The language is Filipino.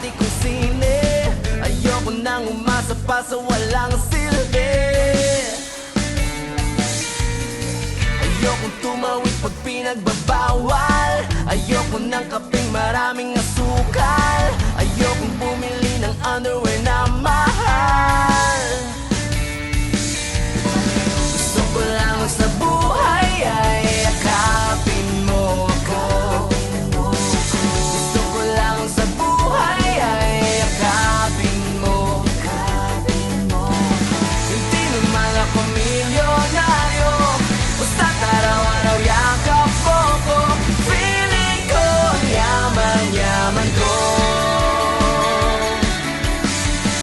party kung sine. Ayoko nang umasa pa sa walang silbi. Ayokong tumawid pag pinagbabawal. Ayoko ng kapeng maraming asukal.